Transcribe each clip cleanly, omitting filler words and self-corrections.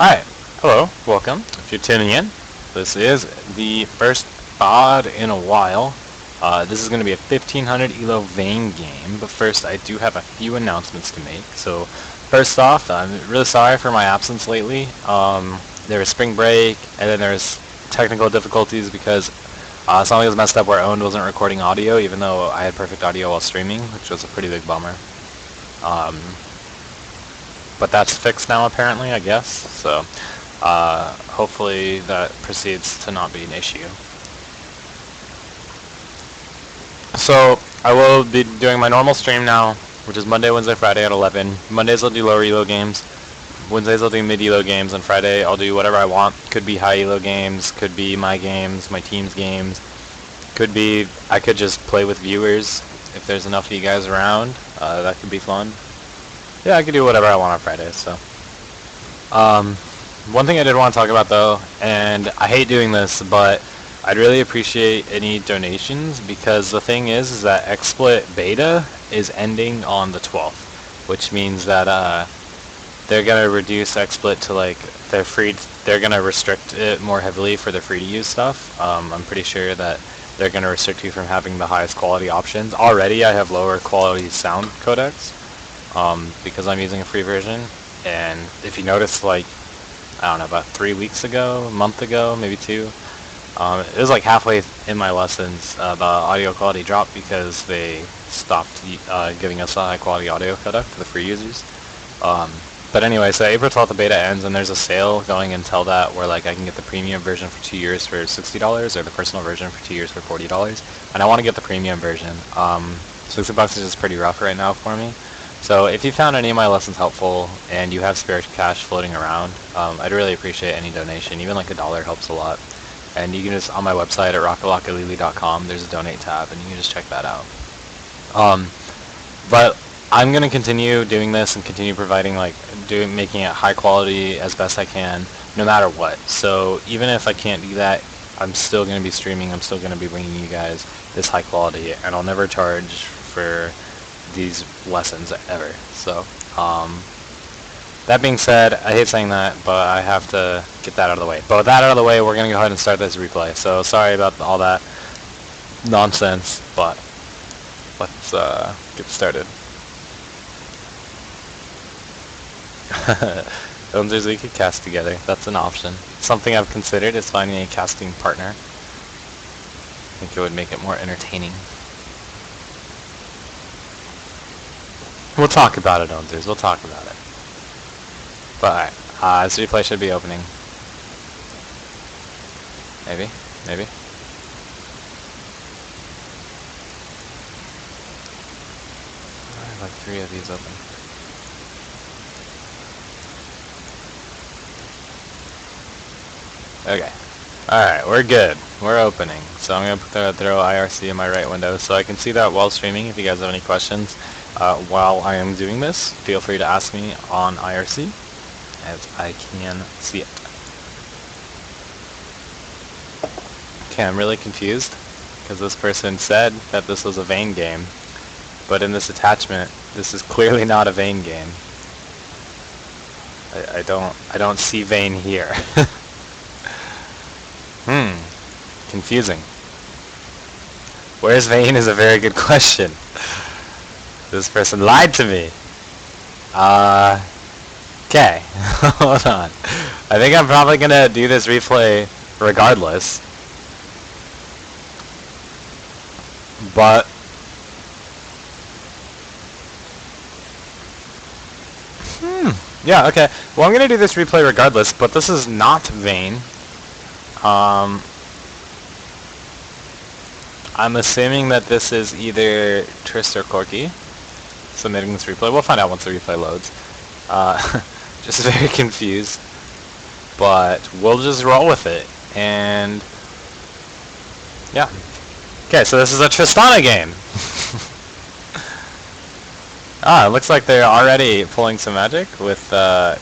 Alright, hello, welcome. If you're tuning in, this is the first VOD in a while. This is going to be a 1500 ELO Vayne game, but first I do have a few announcements to make. So, first off, I'm really sorry for my absence lately. There was spring break, and then there's technical difficulties because something was messed up where Owned wasn't recording audio, even though I had perfect audio while streaming, which was a pretty big bummer. But that's fixed now apparently, I guess, so hopefully that proceeds to not be an issue. So I will be doing my normal stream now, which is Monday, Wednesday, Friday at 11. Mondays I'll do lower elo games, Wednesdays I'll do mid elo games, and Friday I'll do whatever I want. Could be high elo games, could be my games, my team's games, could be I could just play with viewers if there's enough of you guys around. That could be fun. Yeah, I can do whatever I want on Fridays, so. One thing I did want to talk about though, and I hate doing this, but I'd really appreciate any donations, because the thing is that XSplit beta is ending on the 12th, which means that they're gonna reduce XSplit to like they're gonna restrict it more heavily for the free to use stuff. I'm pretty sure that they're gonna restrict you from having the highest quality options. Already I have lower quality sound codecs. Because I'm using a free version, and if you notice, like, I don't know, about 3 weeks ago, a month ago, maybe 2, it was like halfway in my lessons, the audio quality dropped because they stopped giving us a high quality audio codec for the free users. But anyway, so April 12th the beta ends, and there's a sale going until that where like I can get the premium version for 2 years for $60, or the personal version for 2 years for $40, and I want to get the premium version. $60 is just pretty rough right now for me. So if you found any of my lessons helpful and you have spare cash floating around, I'd really appreciate any donation. Even like $1 helps a lot. And you can just, on my website at rockalockalili.com, there's a donate tab, and you can just check that out. But I'm going to continue doing this and continue providing, like, making it high quality as best I can, no matter what. So even if I can't do that, I'm still going to be streaming, I'm still going to be bringing you guys this high quality, and I'll never charge for these lessons ever. So that being said, I hate saying that, but I have to get that out of the way. But with that out of the way, we're gonna go ahead and start this replay. So sorry about all that nonsense, but let's get started. Films we could cast together. That's an option. Something I've considered is finding a casting partner. I think it would make it more entertaining. We'll talk about it, Owners. We'll talk about it. But alright, this replay should be opening. Maybe. I have like 3 of these open. Okay. Alright, we're good. We're opening. So I'm going to throw IRC in my right window so I can see that while streaming. If you guys have any questions while I am doing this, feel free to ask me on IRC, as I can see it. Okay, I'm really confused, because this person said that this was a Vayne game, but in this attachment, this is clearly not a Vayne game. I don't see Vayne here. Confusing. Where's Vayne is a very good question. This person lied to me. Okay. Hold on. I think I'm probably gonna do this replay regardless. But yeah, okay. Well, I'm gonna do this replay regardless, but this is not Vayne. I'm assuming that this is either Trist or Corky submitting this replay. We'll find out once the replay loads. Just very confused, but we'll just roll with it. And yeah. Okay, so this is a Tristana game. It looks like they're already pulling some magic with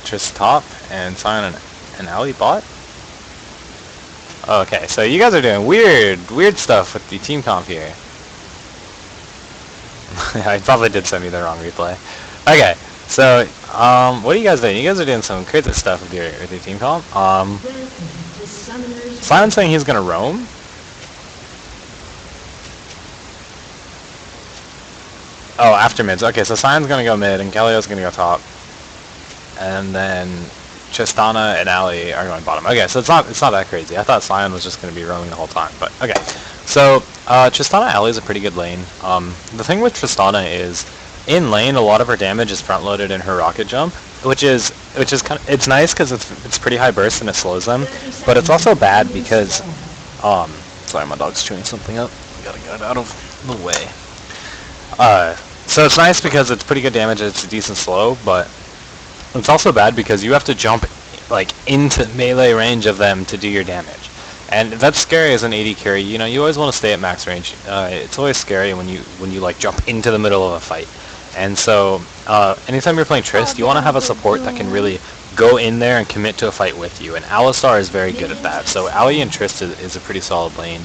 Trist top and Sion an alley bot. Okay, so you guys are doing weird stuff with the team comp here. I probably did send me the wrong replay. Okay, So, what are you guys doing? You guys are doing some crazy stuff with your team comp. Simon's saying he's gonna roam. Oh, after mids. Okay, so Simon's gonna go mid, and Kelly's gonna go top, and then Tristana and Ali are going bottom. Okay, so it's not that crazy. I thought Simon was just gonna be roaming the whole time, but okay. So Tristana Ali is a pretty good lane. The thing with Tristana is, in lane, a lot of her damage is front loaded in her rocket jump, which is kind of, it's nice because it's pretty high burst and it slows them, but it's also bad because sorry, my dog's chewing something up. I gotta get it out of the way. So it's nice because it's pretty good damage. It's a decent slow, but it's also bad because you have to jump like into melee range of them to do your damage, and that's scary as an AD carry. You know, you always want to stay at max range. It's always scary when you like jump into the middle of a fight. And so, anytime you're playing Trist, you want to have a support that can really go in there and commit to a fight with you. And Alistar is very good at that. So Ali and Trist is a pretty solid lane.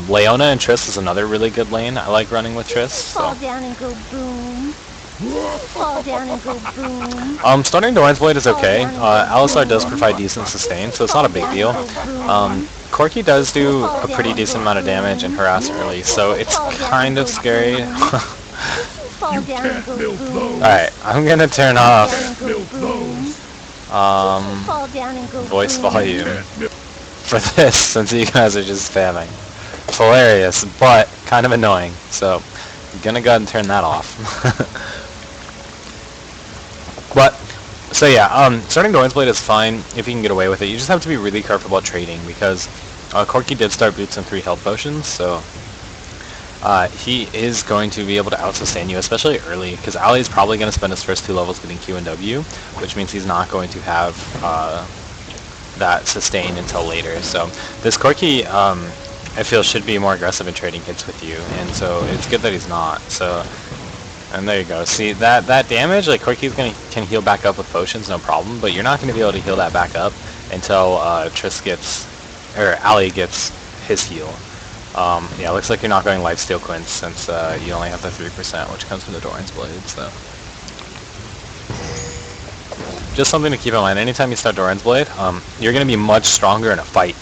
Leona and Trist is another really good lane. I like running with Trist. So. Fall down and go boom. Fall down and go boom. Starting Doran's Blade is okay. Alistar does provide decent sustain, so it's not a big deal. Corki does do a pretty decent amount of damage and harass early, so it's kind of scary. Alright, I'm gonna turn off voice volume for this since you guys are just spamming. It's hilarious, but kind of annoying, so I'm gonna go ahead and turn that off. But, so yeah, starting Doran's Blade is fine if you can get away with it. You just have to be really careful about trading because Corki did start boots and 3 health potions, so he is going to be able to out-sustain you, especially early, because Ali is probably going to spend his first 2 levels getting Q and W, which means he's not going to have that sustain until later. So this Corki, I feel, should be more aggressive in trading hits with you, and so it's good that he's not. So, and there you go. See, that damage, like, Corki's can heal back up with potions, no problem, but you're not going to be able to heal that back up until Ali gets his heal. Yeah, looks like you're not going Lifesteal Quince since you only have the 3%, which comes from the Doran's Blade, so. Just something to keep in mind, anytime you start Doran's Blade, you're going to be much stronger in a fight,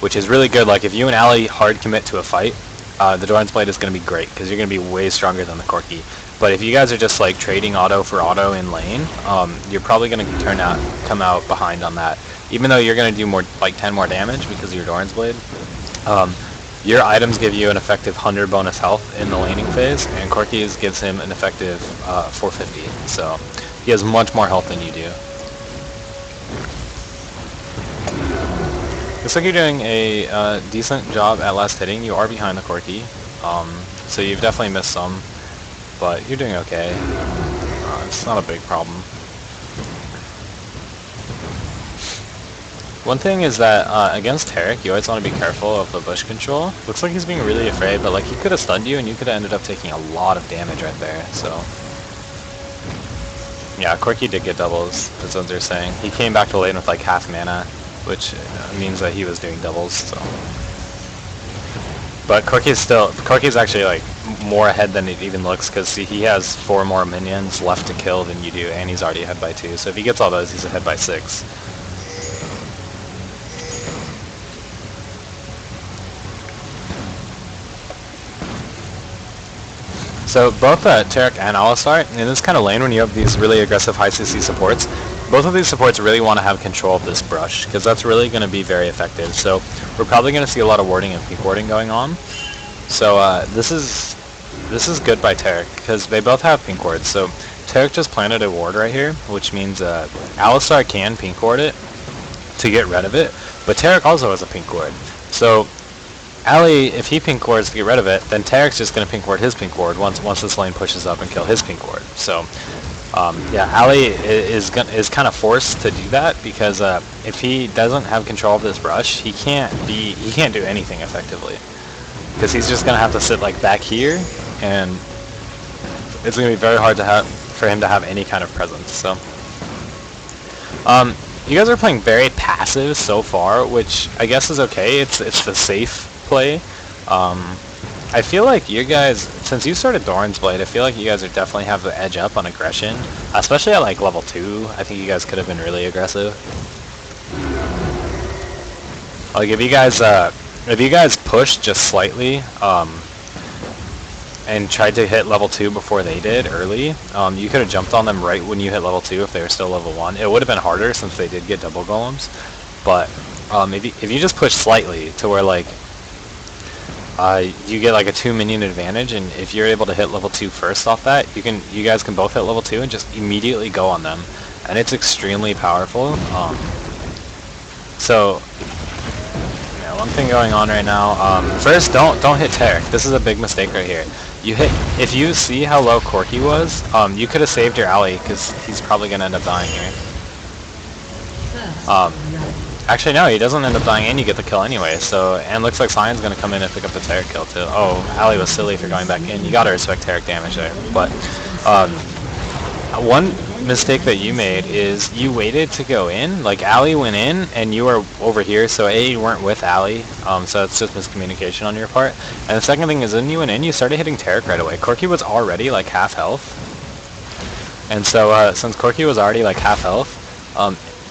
which is really good. Like, if you and Ali hard commit to a fight, the Doran's Blade is going to be great, because you're going to be way stronger than the Corki. But if you guys are just, like, trading auto for auto in lane, you're probably going to come out behind on that. Even though you're going to do more, like, 10 more damage because of your Doran's Blade, your items give you an effective 100 bonus health in the laning phase, and Corki's gives him an effective 450. So he has much more health than you do. Looks like you're doing a decent job at last hitting. You are behind the Corki, so you've definitely missed some, but you're doing okay. It's not a big problem. One thing is that against Tarek, you always want to be careful of the bush control. Looks like he's being really afraid, but like he could have stunned you and you could have ended up taking a lot of damage right there, so. Yeah, Corki did get doubles, as they're saying. He came back to lane with like half mana, which means that he was doing doubles, so. But Corki's actually like more ahead than it even looks, because he has 4 more minions left to kill than you do, and he's already ahead by 2, so if he gets all those, he's ahead by 6. So both Tarek and Alistar, in this kind of lane when you have these really aggressive high CC supports, both of these supports really want to have control of this brush, because that's really going to be very effective. So we're probably going to see a lot of warding and peak warding going on. So this is good by Tarek, because they both have pink wards. So Tarek just planted a ward right here, which means Alistar can pink ward it to get rid of it, but Tarek also has a pink ward. So Ali, if he pink wards to get rid of it, then Tarek's just going to pink ward his pink ward once this lane pushes up and kill his pink ward. So, yeah, Ali is kind of forced to do that, because if he doesn't have control of this brush, he can't do anything effectively, because he's just going to have to sit like back here, and it's going to be very hard for him to have any kind of presence. So, you guys are playing very passive so far, which I guess is okay. It's the safe play. I feel like you guys since you started Doran's Blade, I feel like you guys are definitely have the edge up on aggression, especially at like level 2. I think you guys could have been really aggressive. Like if you guys pushed just slightly, and tried to hit level 2 before they did early, you could have jumped on them right when you hit level 2 if they were still level 1. It would have been harder since they did get double golems, but if you just push slightly to where like you get like a 2 minion advantage, and if you're able to hit level 2 first off that, you guys can both hit level 2 and just immediately go on them, and it's extremely powerful. So yeah, one thing going on right now. First, don't hit Tarek. This is a big mistake right here. If you see how low Corky was, you could have saved your ally because he's probably gonna end up dying here. Actually, no, he doesn't end up dying, and you get the kill anyway. So, and looks like Sion's gonna come in and pick up the Tarek kill too. Oh, Ali was silly for going back in. You gotta respect Tarek damage there. But one mistake that you made is you waited to go in. Like Ali went in, and you were over here. So you weren't with Ali. So it's just miscommunication on your part. And the second thing is, when you went in, you started hitting Tarek right away. Corky was already like half health, and so since Corky was already like half health,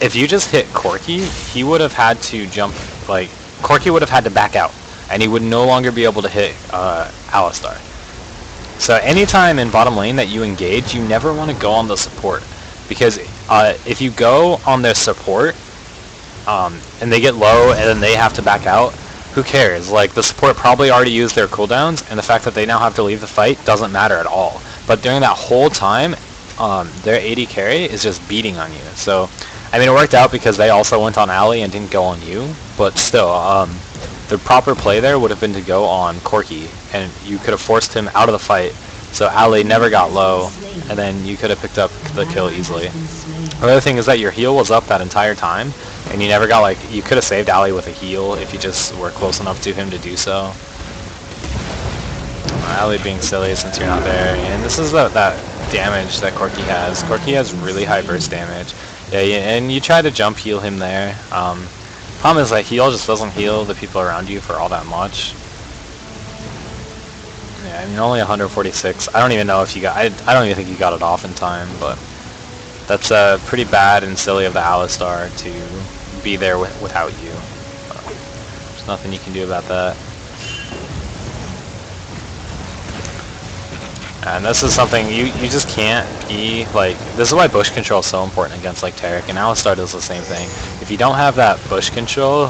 if you just hit Corky, he would have had to jump, like, Corky would have had to back out, and he would no longer be able to hit Alistar. So anytime in bottom lane that you engage, you never want to go on the support, because if you go on their support, and they get low, and then they have to back out, who cares? Like, the support probably already used their cooldowns, and the fact that they now have to leave the fight doesn't matter at all. But during that whole time, their AD carry is just beating on you. So I mean, it worked out because they also went on Ali and didn't go on you, but still, the proper play there would have been to go on Corky, and you could have forced him out of the fight, so Ali never got low, and then you could have picked up the kill easily. The other thing is that your heal was up that entire time, and you never got, like, you could have saved Ali with a heal if you just were close enough to him to do so. Ali being silly since you're not there, and this is that damage that Corky has. Corky has really high burst damage. Yeah, and you try to jump heal him there. Problem is that heal just doesn't heal the people around you for all that much. Yeah, I mean, only 146. I don't even know if you got. I don't even think you got it off in time, but that's pretty bad and silly of the Alistar to be there without you. There's nothing you can do about that. And this is something you just can't be, like, this is why bush control is so important against, like, Tarek, and Alistar does the same thing. If you don't have that bush control,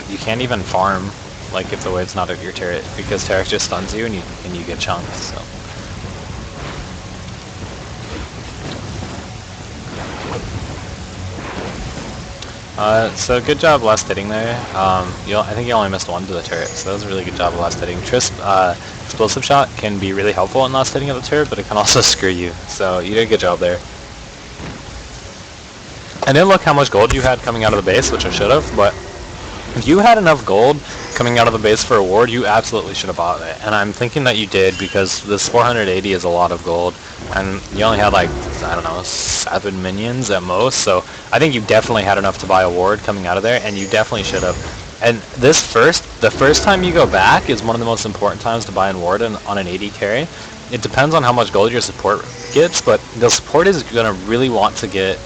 you can't even farm, like, if the wave's not at your turret, because Tarek just stuns you and you get chunked, so. So good job last hitting there. I think you only missed one to the turret, so that was a really good job of last hitting. Explosive shot can be really helpful in last hitting of the turret, but it can also screw you. So you did a good job there. And then look how much gold you had coming out of the base, which I should have, but if you had enough gold coming out of the base for a ward, you absolutely should have bought it. And I'm thinking that you did, because this 480 is a lot of gold, and you only had, like, I don't know, 7 minions at most, so I think you definitely had enough to buy a ward coming out of there, and you definitely should have. And the first time you go back is one of the most important times to buy a ward on an AD carry. It depends on how much gold your support gets, but the support is going to really want to get...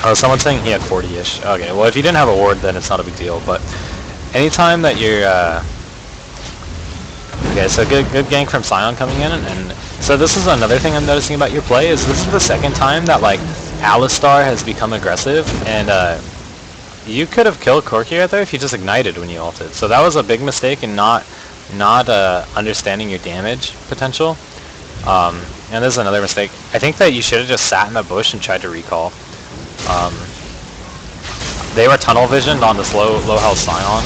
Oh, someone's saying he had 40-ish. Okay, well, if you didn't have a ward, then it's not a big deal, but anytime that you're... Okay, so good gank from Sion coming in, and so this is another thing I'm noticing about your play, is this is the second time that, like, Alistar has become aggressive, and you could have killed Corky right there if you just ignited when you ulted. So that was a big mistake in not understanding your damage potential. And this is another mistake. I think that you should have just sat in the bush and tried to recall. They were tunnel visioned on this low health Sion.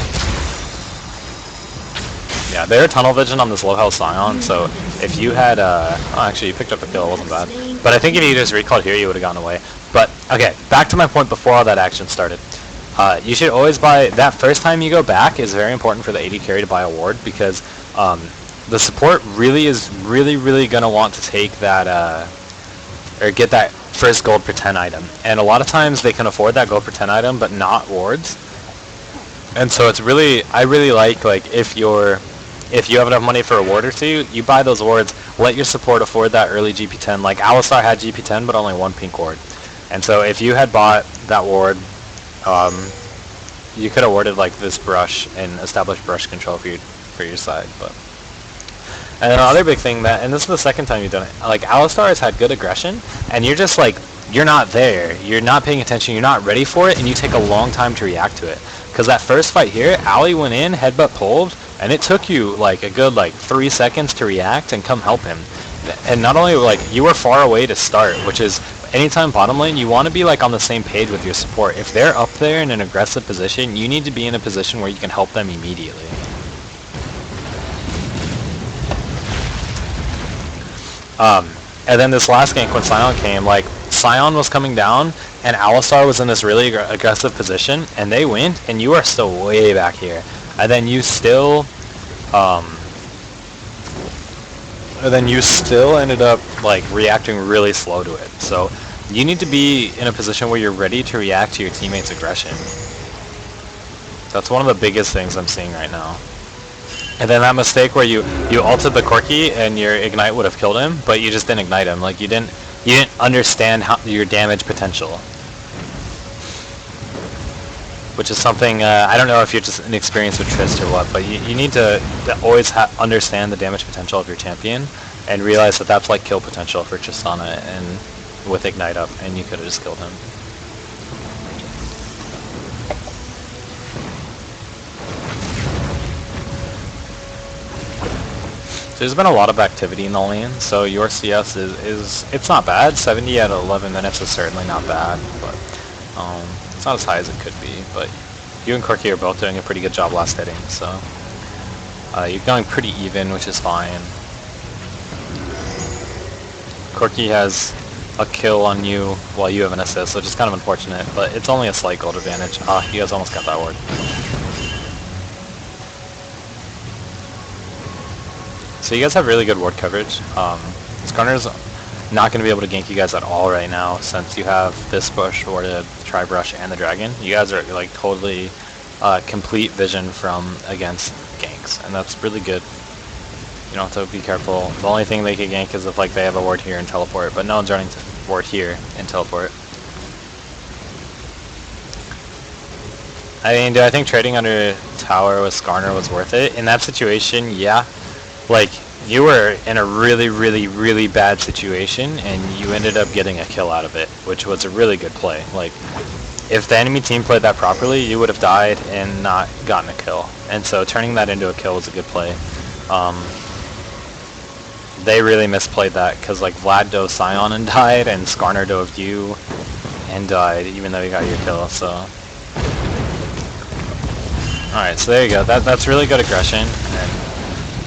Yeah, they were tunnel visioned on this low health Sion, so if you had, oh, actually you picked up a kill, it wasn't bad. But I think if you just recalled here, you would have gone away. But, okay, back to my point before all that action started. You should always buy, that first time you go back is very important for the AD carry to buy a ward, because the support really is really going to want to take that, or get that first gold per 10 item. And a lot of times they can afford that gold per 10 item, but not wards. And so it's really, I really like if you're if you have enough money for a ward or two, you buy those wards, let your support afford that early GP10. Like Alistar had GP10 but only one pink ward. And so if you had bought that ward, you could have warded like this brush and established brush control for your side. But and another big thing that, and this is the second time you've done it, like Alistar has had good aggression, and you're just like, you're not there, you're not paying attention, you're not ready for it, and you take a long time to react to it. Because that first fight here, Ali went in, headbutt pulled, and it took you like a good 3 seconds to react and come help him. And not only like you were far away to start, which is anytime bottom lane, you want to be like on the same page with your support. If they're up there in an aggressive position, you need to be in a position where you can help them immediately. And then this last gank when Sion came, like Sion was coming down and Alistar was in this really aggressive position, and they went, and you are still way back here, and then you still ended up like reacting really slow to it. So you need to be in a position where you're ready to react to your teammates' aggression. That's one of the biggest things I'm seeing right now. And then that mistake where you ulted the Corki and your ignite would have killed him, but you just didn't ignite him. Like you didn't understand your damage potential. Which is something, I don't know if you're just inexperienced with Trist or what, but you need to always understand the damage potential of your champion and realize that that's like kill potential for Tristana and with ignite up, and you could have just killed him. There's been a lot of activity in the lane, so your CS is it's not bad. 70 at 11 minutes is certainly not bad, but it's not as high as it could be. But you and Corki are both doing a pretty good job last hitting, so you're going pretty even, which is fine. Corki has a kill on you while you have an assist, which is kind of unfortunate, but it's only a slight gold advantage. You guys almost got that ward. So you guys have really good ward coverage. Skarner's not going to be able to gank you guys at all right now since you have this bush warded, Tri-Brush, and the dragon. You guys are like totally complete vision from against ganks, and that's really good. You don't have to be careful. The only thing they can gank is if like they have a ward here and teleport, but no one's running to ward here and teleport. I mean, do I think trading under tower with Skarner was worth it? In that situation, yeah. Like, you were in a really, really, really bad situation, and you ended up getting a kill out of it, which was a really good play. Like, if the enemy team played that properly, you would have died and not gotten a kill. And so turning that into a kill was a good play. They really misplayed that, because like Vlad dove Sion and died, and Skarner dove you and died, even though you got your kill, so... Alright, so there you go. That's really good aggression, and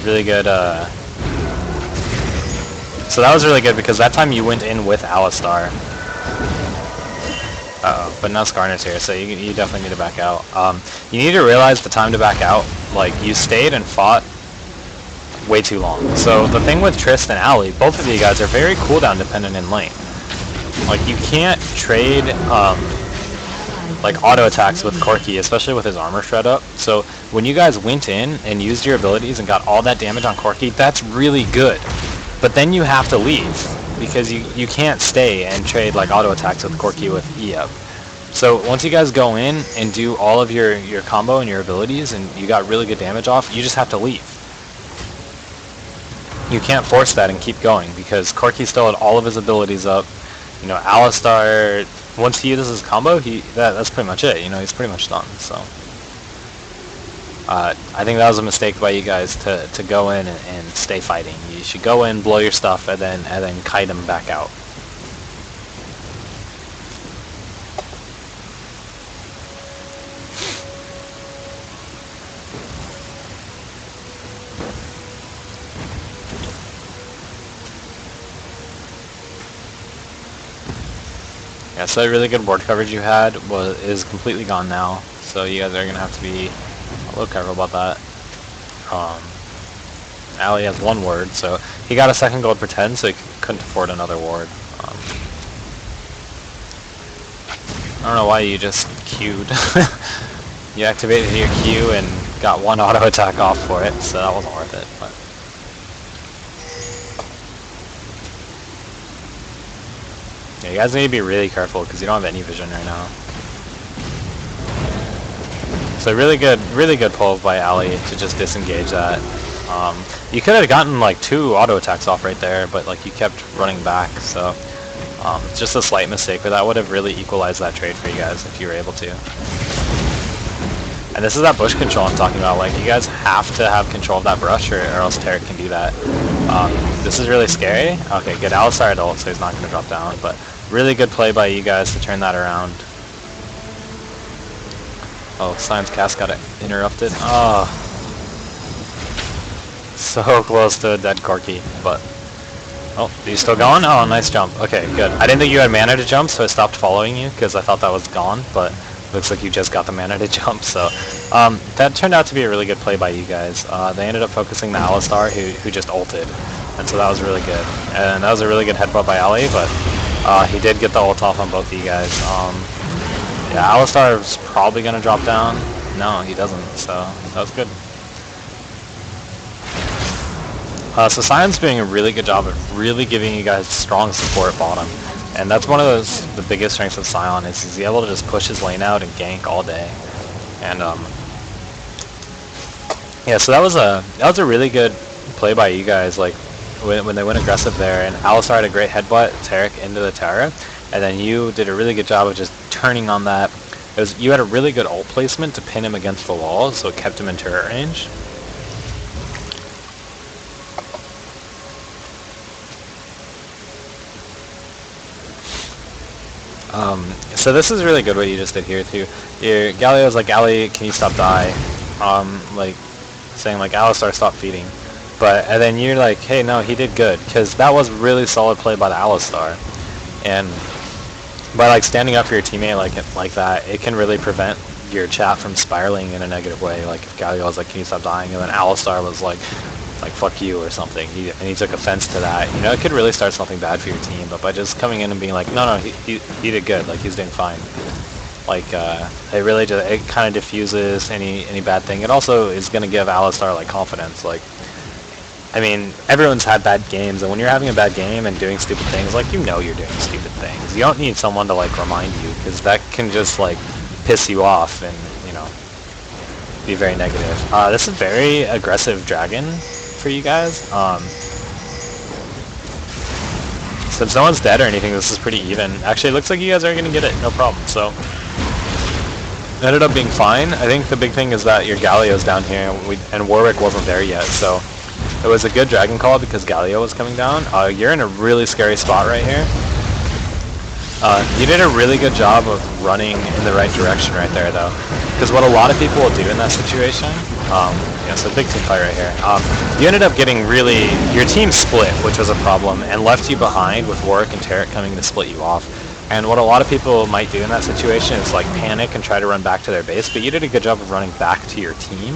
really good, so that was really good because that time you went in with Alistar. Uh-oh, but now Skarner's here, so you definitely need to back out. You need to realize the time to back out. Like, you stayed and fought way too long. So the thing with Trist and Ali, both of you guys are very cooldown dependent in lane. Like, you can't trade, like auto attacks with Corki, especially with his armor shred up. So when you guys went in and used your abilities and got all that damage on Corki, that's really good. But then you have to leave because you can't stay and trade like auto attacks with Corki with E up. So once you guys go in and do all of your combo and your abilities and you got really good damage off, you just have to leave. You can't force that and keep going because Corki still had all of his abilities up. You know, Alistar, once he uses his combo, that's pretty much it. You know, he's pretty much done. So I think that was a mistake by you guys to go in and stay fighting. You should go in, blow your stuff, and then kite him back out. Yeah, so that really good ward coverage you had is completely gone now. So you guys are gonna have to be a little careful about that. Ali has one ward, so he got a second gold per 10, so he couldn't afford another ward. I don't know why you just queued. You activated your Q and got one auto attack off for it, so that wasn't worth it. But yeah, you guys need to be really careful because you don't have any vision right now. So really good pull by Ali to just disengage that. You could have gotten like 2 auto attacks off right there, but like you kept running back, so it's just a slight mistake, but that would have really equalized that trade for you guys if you were able to. And this is that bush control I'm talking about. Like, you guys have to have control of that brush, or else Tarek can do that. This is really scary. Okay, good. Alistar adult, so he's not going to drop down, but really good play by you guys to turn that around. Oh, Science Cast got interrupted. Oh. So close to a dead Corki, but... Oh, are you still going? Oh, nice jump. Okay, good. I didn't think you had mana to jump, so I stopped following you, because I thought that was gone, but looks like you just got the mana to jump, so... that turned out to be a really good play by you guys. They ended up focusing the Alistar, who just ulted, and so that was really good. And that was a really good headbutt by Ali, but he did get the ult off on both of you guys. Yeah, Alistar is probably going to drop down. No, he doesn't, so that was good. So Sion's doing a really good job of really giving you guys strong support bottom. And that's one of the biggest strengths of Sion, is he's able to just push his lane out and gank all day. And yeah, so that was a really good play by you guys, like when they went aggressive there, and Alistar had a great headbutt Tarek into the tower, and then you did a really good job of just turning on that. You had a really good ult placement to pin him against the wall, so it kept him in turret range. So this is really good what you just did here too. Your Galio's like, Ali, can you stop die? Like saying like, Alistar, stop feeding. And then you're like, hey, no, he did good, because that was really solid play by the Alistar. And by like standing up for your teammate like that, it can really prevent your chat from spiraling in a negative way. Like if Galio was like, can you stop dying? And then Alistar was like fuck you or something, and he took offense to that. You know, it could really start something bad for your team. But by just coming in and being like, no, he did good, like he's doing fine. Like it really just, it kind of diffuses any bad thing. It also is going to give Alistar like confidence. Like, I mean, everyone's had bad games, and when you're having a bad game and doing stupid things, like, you know you're doing stupid things. You don't need someone to like remind you, because that can just like piss you off and, you know, be very negative. This is very aggressive dragon for you guys. Since no one's dead or anything, this is pretty even. Actually, it looks like you guys are going to get it, no problem. So it ended up being fine. I think the big thing is that your Galio's down here, and Warwick wasn't there yet, so it was a good dragon call because Galio was coming down. You're in a really scary spot right here. You did a really good job of running in the right direction right there, though, because what a lot of people will do in that situation, yeah, so big team fight right here. You ended up getting really, your team split, which was a problem, and left you behind with Warwick and Tarek coming to split you off. And what a lot of people might do in that situation is like panic and try to run back to their base, but you did a good job of running back to your team,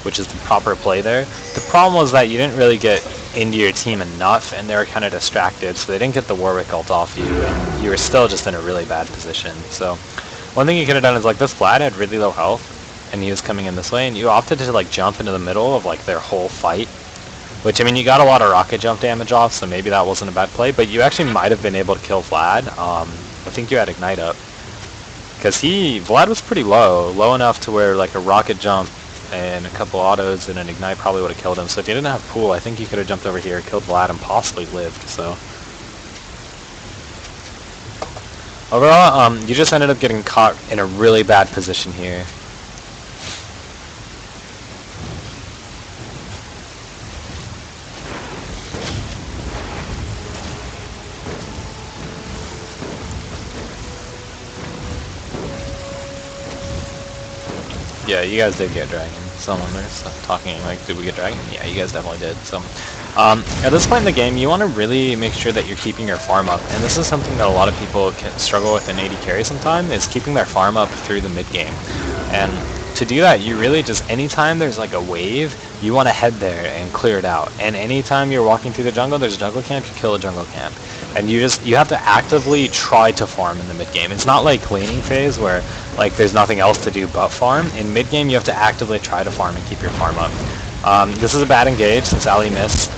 which is the proper play there. The problem was that you didn't really get into your team enough, and they were kind of distracted, so they didn't get the Warwick ult off you, and you were still just in a really bad position. So one thing you could have done is, like, this Vlad had really low health, and he was coming in this way, and you opted to like jump into the middle of like their whole fight, which, I mean, you got a lot of rocket jump damage off, so maybe that wasn't a bad play, but you actually might have been able to kill Vlad. I think you had Ignite up, because Vlad was pretty low enough to where like a rocket jump and a couple autos and an Ignite probably would have killed him. So if you didn't have Pool, I think you could have jumped over here, killed Vlad, and possibly lived. So overall, you just ended up getting caught in a really bad position here. Yeah, you guys did get Dragon. Someone there's talking like, did we get Dragon? Yeah, you guys definitely did. So, at this point in the game, you want to really make sure that you're keeping your farm up. And this is something that a lot of people can struggle with in AD carry sometimes, is keeping their farm up through the mid game. And to do that, you really just, anytime there's like a wave, you want to head there and clear it out. And anytime you're walking through the jungle, there's a jungle camp, you kill a jungle camp. And you have to actively try to farm in the mid game. It's not like laning phase where like there's nothing else to do but farm. In mid game, you have to actively try to farm and keep your farm up. This is a bad engage since Ali missed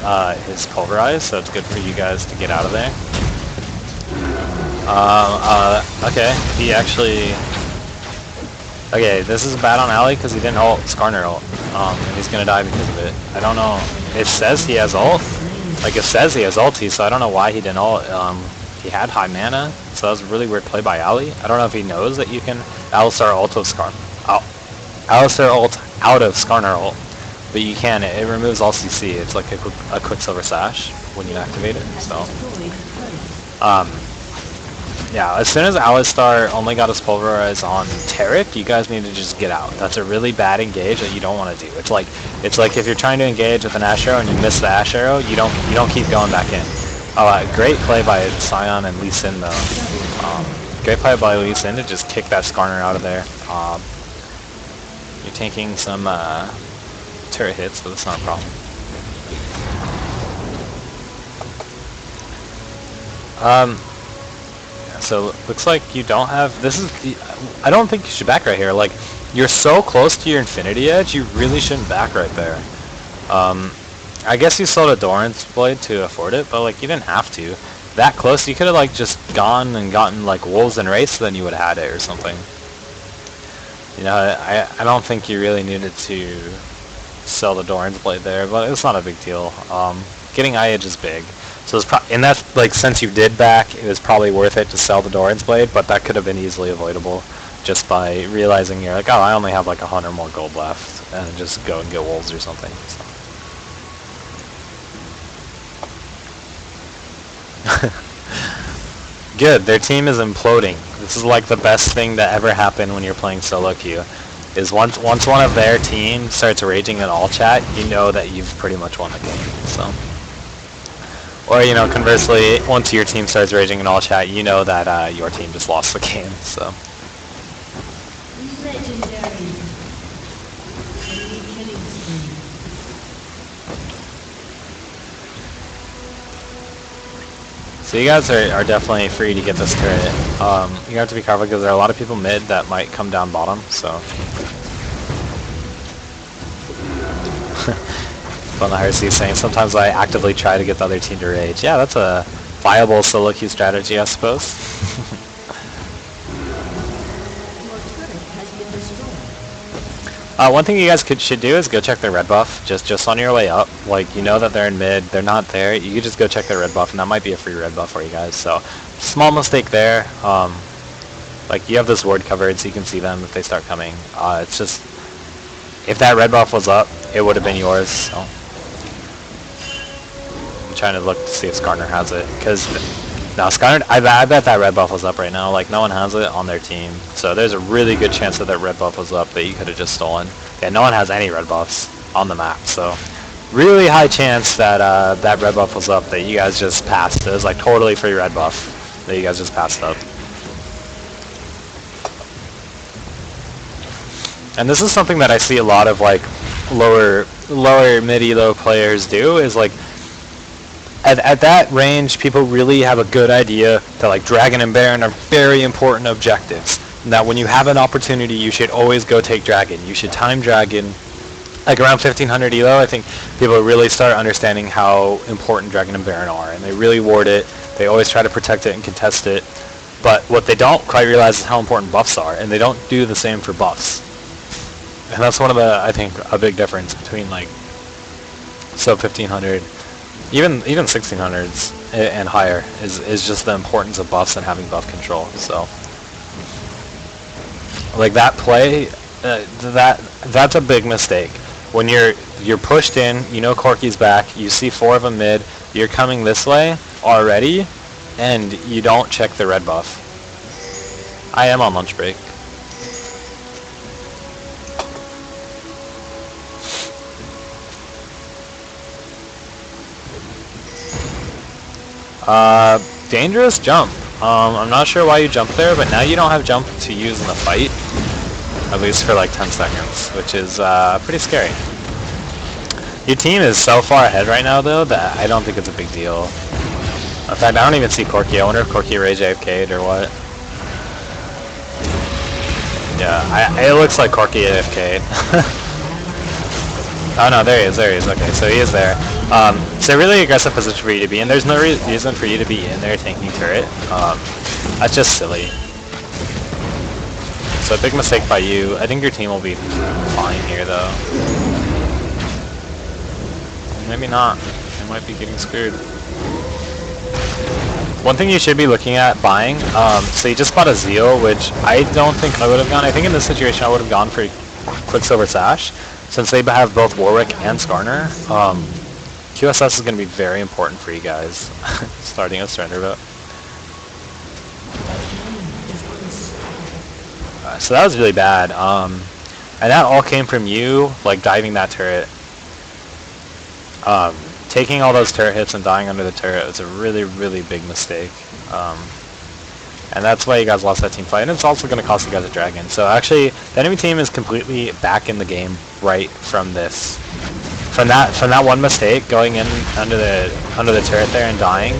his pulverize, so it's good for you guys to get out of there. Okay, he actually... Okay, this is bad on Ali because he didn't ult Skarner ult, and he's gonna die because of it. I don't know. It says he has ult. Like, it says he has ulti, so I don't know why he didn't ult. He had high mana, so that was a really weird play by Ali. I don't know if he knows that you can Alistar ult of Skarner. Alistar ult out of Skarner ult, but you can. It removes all CC. It's like a Quicksilver Sash when you activate it. So, yeah, as soon as Alistar only got his pulverize on Taric, you guys need to just get out. That's a really bad engage that you don't want to do. It's like if you're trying to engage with an Ash Arrow and you miss the Ash Arrow, you don't keep going back in. Great play by Sion and Lee Sin though. Great play by Lee Sin to just kick that Skarner out of there. You're taking some turret hits, but that's not a problem. So looks like you don't have. This is. I don't think you should back right here. Like, you're so close to your Infinity Edge, you really shouldn't back right there. I guess you sold a Doran's Blade to afford it, but like you didn't have to. That close, you could have like just gone and gotten like Wolves and Wraiths, then you would have had it or something. You know, I don't think you really needed to sell the Doran's Blade there, but it's not a big deal. Getting eye edge is big. So it's and that's like, since you did back, it was probably worth it to sell the Doran's Blade, but that could have been easily avoidable just by realizing you're like, oh, I only have like 100 more gold left, and just go and get Wolves or something. So. Good, their team is imploding. This is like the best thing that ever happened when you're playing solo queue. Is once one of their team starts raging in all chat, you know that you've pretty much won the game. So. Or, you know, conversely, once your team starts raging in all chat, you know that your team just lost the game, so. So you guys are definitely free to get this turret. You have to be careful because there are a lot of people mid that might come down bottom, so. Fun Hersey saying, sometimes I actively try to get the other team to rage. Yeah, that's a viable solo queue strategy, I suppose. One thing you guys should do is go check their red buff, just on your way up. Like, you know that they're in mid, they're not there, you could just go check their red buff, and that might be a free red buff for you guys. So, small mistake there. Like, you have this ward covered, so you can see them if they start coming. It's just, if that red buff was up, it would have been yours. So. I'm trying to look to see if Skarner has it, because no, Skarner, I bet that red buff was up right now. Like, no one has it on their team, so there's a really good chance that that red buff was up that you could have just stolen. Yeah, no one has any red buffs on the map, so really high chance that that red buff was up that you guys just passed. It was like totally free red buff that you guys just passed up. And this is something that I see a lot of like lower mid-elo players do, is like at that range people really have a good idea that like Dragon and Baron are very important objectives. And that when you have an opportunity you should always go take Dragon. You should time Dragon. Like around 1500 elo, I think people really start understanding how important Dragon and Baron are, and they really ward it. They always try to protect it and contest it. But what they don't quite realize is how important buffs are, and they don't do the same for buffs. And that's one of the, I think, a big difference between like sub 1500, even 1600s and higher is just the importance of buffs and having buff control. So like that play, that's a big mistake. When you're pushed in, you know Corky's back, you see 4 of them mid, you're coming this way already, and you don't check the red buff. I am on lunch break. Dangerous jump. I'm not sure why you jumped there, but now you don't have jump to use in the fight. at least for like 10 seconds, which is pretty scary. Your team is so far ahead right now, though, that I don't think it's a big deal. In fact, I don't even see Corky. I wonder if Corky Rage AFK'd or what. Yeah, it looks like Corky AFK'd. Oh no, there he is, okay, so he is there. It's a really aggressive position for you to be in. There's no reason for you to be in there tanking turret. That's just silly. So a big mistake by you. I think your team will be fine here, though. Maybe not. They might be getting screwed. One thing you should be looking at buying, so you just bought a Zeal, which I don't think I would have gone. I think in this situation I would have gone for Quicksilver Sash, since they have both Warwick and Skarner. QSS is going to be very important for you guys, starting a surrender vote. So that was really bad, and that all came from you, like, diving that turret. Taking all those turret hits and dying under the turret was a really, really big mistake. And that's why you guys lost that team fight, and it's also going to cost you guys a dragon. So actually, the enemy team is completely back in the game right from this. From that one mistake, going in under the turret there and dying,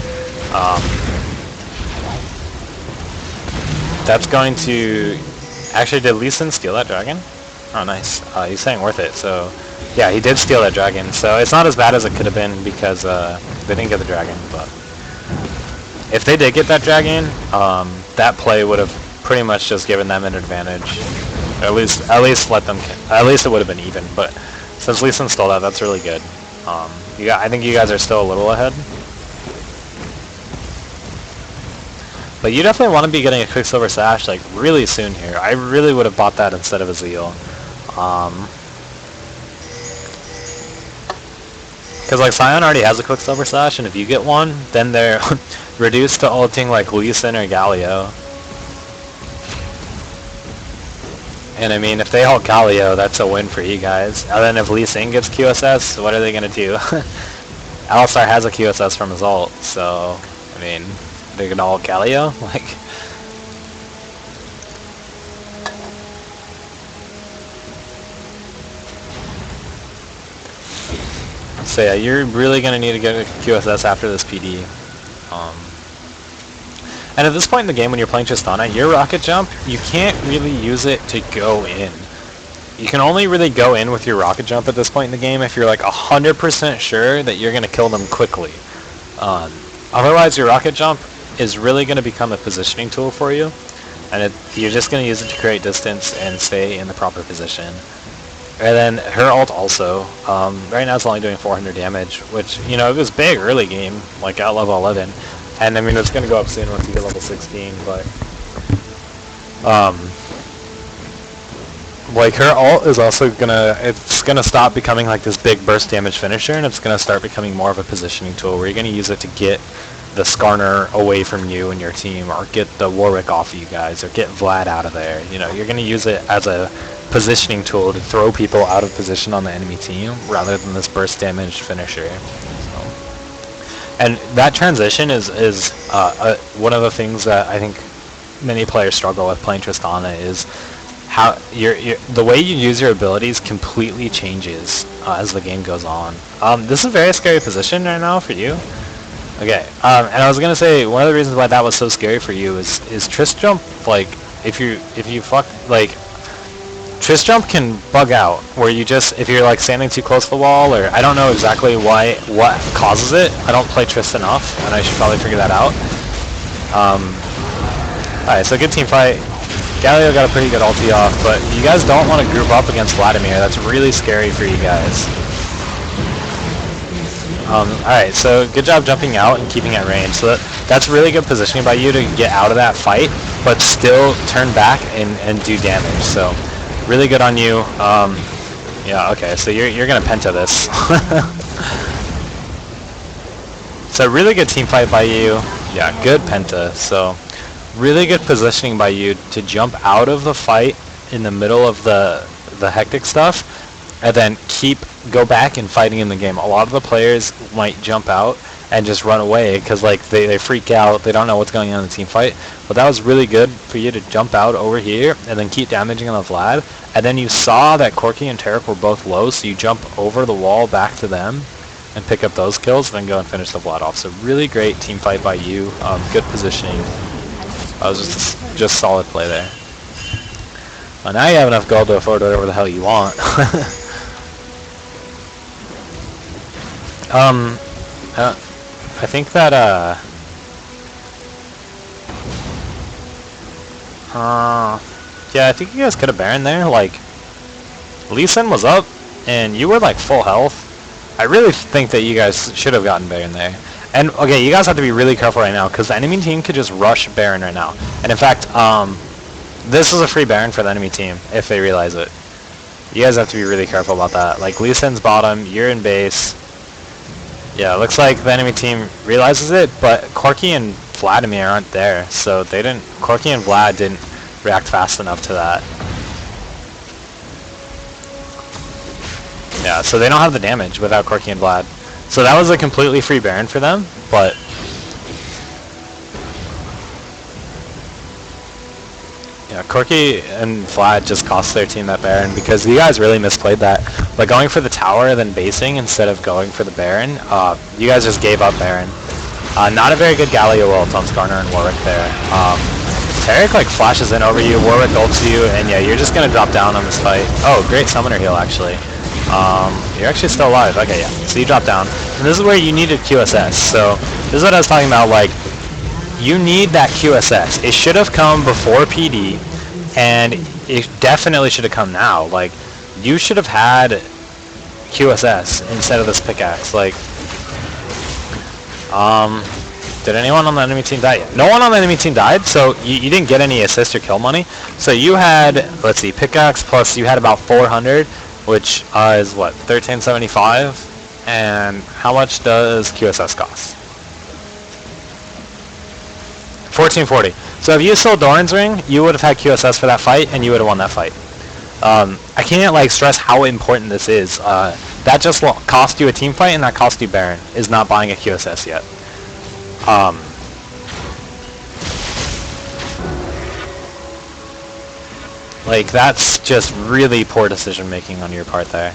that's going to... Actually, did Lee Sin steal that dragon? Oh, nice. He's saying worth it, so... Yeah, he did steal that dragon, so it's not as bad as it could have been because they didn't get the dragon, but... If they did get that dragon, that play would have pretty much just given them an advantage. At least let them... At least it would have been even, but since Lee Sin stole that, that's really good. I think you guys are still a little ahead. But you definitely want to be getting a Quicksilver Sash, like, really soon here. I really would have bought that instead of a Zeal. Because, like, Sion already has a Quicksilver Sash, and if you get one, then they're reduced to ulting, like, Lee Sin or Galio. And, I mean, if they ult Galio, that's a win for you guys. And then if Lee Sin gets QSS, what are they going to do? Alistar has a QSS from his ult, so, I mean... They're gonna ult Galio? Like... So yeah, you're really gonna need to get a QSS after this PD. And at this point in the game when you're playing Tristana, your rocket jump, you can't really use it to go in. You can only really go in with your rocket jump at this point in the game if you're like 100% sure that you're gonna kill them quickly. Otherwise, your rocket jump is really going to become a positioning tool for you, and you're just going to use it to create distance and stay in the proper position. And then her ult also, right now it's only doing 400 damage, which, you know, it was big early game, like at level 11, and I mean it's going to go up soon once you get level 16, but like her ult is also it's gonna stop becoming like this big burst damage finisher, and it's gonna start becoming more of a positioning tool where you're gonna use it to get the Skarner away from you and your team, or get the Warwick off of you guys, or get Vlad out of there. You know, you're going to use it as a positioning tool to throw people out of position on the enemy team, rather than this burst damage finisher. So. And that transition is one of the things that I think many players struggle with playing Tristana, is how the way you use your abilities completely changes as the game goes on. This is a very scary position right now for you. Okay, and I was gonna say, one of the reasons why that was so scary for you is Trist Jump, like, if you like, Trist Jump can bug out, where you just, if you're like standing too close to the wall, or I don't know exactly what causes it. I don't play Trist enough, and I should probably figure that out. Alright, so good team fight. Galio got a pretty good ulti off, but you guys don't want to group up against Vladimir. That's really scary for you guys. Alright, so good job jumping out and keeping at range. So that's really good positioning by you to get out of that fight, but still turn back and do damage. So really good on you. Yeah, okay, so you're gonna penta this. So really good team fight by you. Yeah, good penta. So really good positioning by you to jump out of the fight in the middle of the hectic stuff, and then go back and fighting in the game. A lot of the players might jump out and just run away because like they freak out. They don't know what's going on in the team fight. But that was really good for you to jump out over here and then keep damaging on the Vlad. And then you saw that Corky and Tarek were both low, so you jump over the wall back to them and pick up those kills, then go and finish the Vlad off. So really great team fight by you. Good positioning. That was just solid play there. Well, now you have enough gold to afford whatever the hell you want. I think that yeah, I think you guys could have Baron there. Like, Lee Sin was up, and you were like full health. I really think that you guys should have gotten Baron there. And okay, you guys have to be really careful right now because the enemy team could just rush Baron right now. And in fact, this is a free Baron for the enemy team if they realize it. You guys have to be really careful about that. Like, Lee Sin's bottom, you're in base. Yeah, it looks like the enemy team realizes it, but Corky and Vladimir aren't there, so they didn't. Corky and Vlad didn't react fast enough to that. Yeah, so they don't have the damage without Corky and Vlad. So that was a completely free Baron for them, but yeah, Corky and Vlad just cost their team that Baron because you guys really misplayed that. By going for the tower then basing instead of going for the Baron, you guys just gave up Baron. Not a very good Galio ult on Skarner and Warwick there. Tarek like flashes in over you, Warwick ults you, and yeah, you're just gonna drop down on this fight. Oh, great summoner heal actually. You're actually still alive. Okay, yeah. So you drop down. And this is where you needed QSS. So this is what I was talking about. Like, you need that QSS. It should have come before PD, and it definitely should have come now. Like, you should have had QSS instead of this pickaxe. Like, did anyone on the enemy team die yet? No one on the enemy team died, so you didn't get any assist or kill money. So you had, let's see, pickaxe plus you had about 400, which is what, 1375? And how much does QSS cost? 1440. So if you sold Doran's Ring, you would have had QSS for that fight, and you would have won that fight. I can't like stress how important this is. That just cost you a team fight, and that cost you Baron, is not buying a QSS yet. Like, that's just really poor decision making on your part there.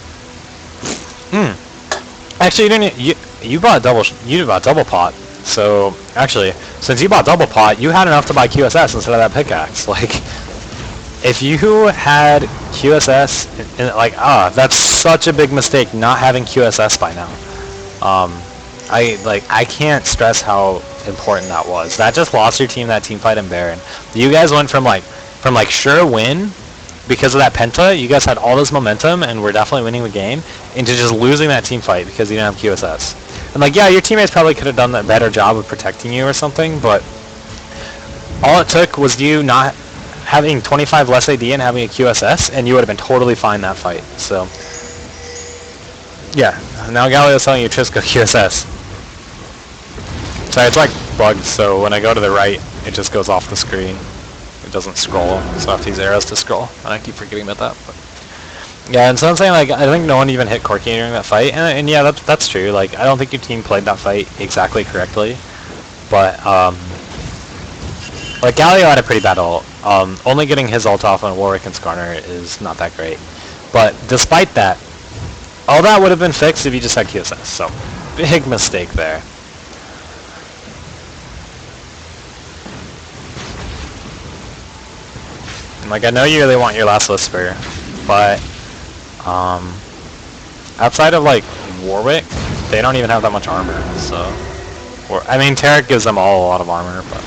Actually, you bought double pot. So actually, since you bought double pot, you had enough to buy QSS instead of that pickaxe. Like, if you had QSS, that's such a big mistake not having QSS by now. I can't stress how important that was. That just lost your team that team fight in Baron. You guys went from sure win because of that penta. You guys had all this momentum and were definitely winning the game, into just losing that team fight because you didn't have QSS. And like, yeah, your teammates probably could have done a better job of protecting you or something, but all it took was you not having 25 less AD and having a QSS, and you would have been totally fine that fight. So yeah, now Galio's telling you Trisco QSS. Sorry, it's like bugged, so when I go to the right, it just goes off the screen. It doesn't scroll, so I have to use arrows to scroll, and I keep forgetting about that. But yeah, and so I'm saying, like, I think no one even hit Corky during that fight, and yeah, that's true. Like, I don't think your team played that fight exactly correctly, but like, Galio had a pretty bad ult. Only getting his ult off on Warwick and Skarner is not that great. But despite that, all that would have been fixed if you just had QSS. So, big mistake there. And like, I know you really want your last Whisper, but outside of like Warwick, they don't even have that much armor. So, I mean, Tarek gives them all a lot of armor, but.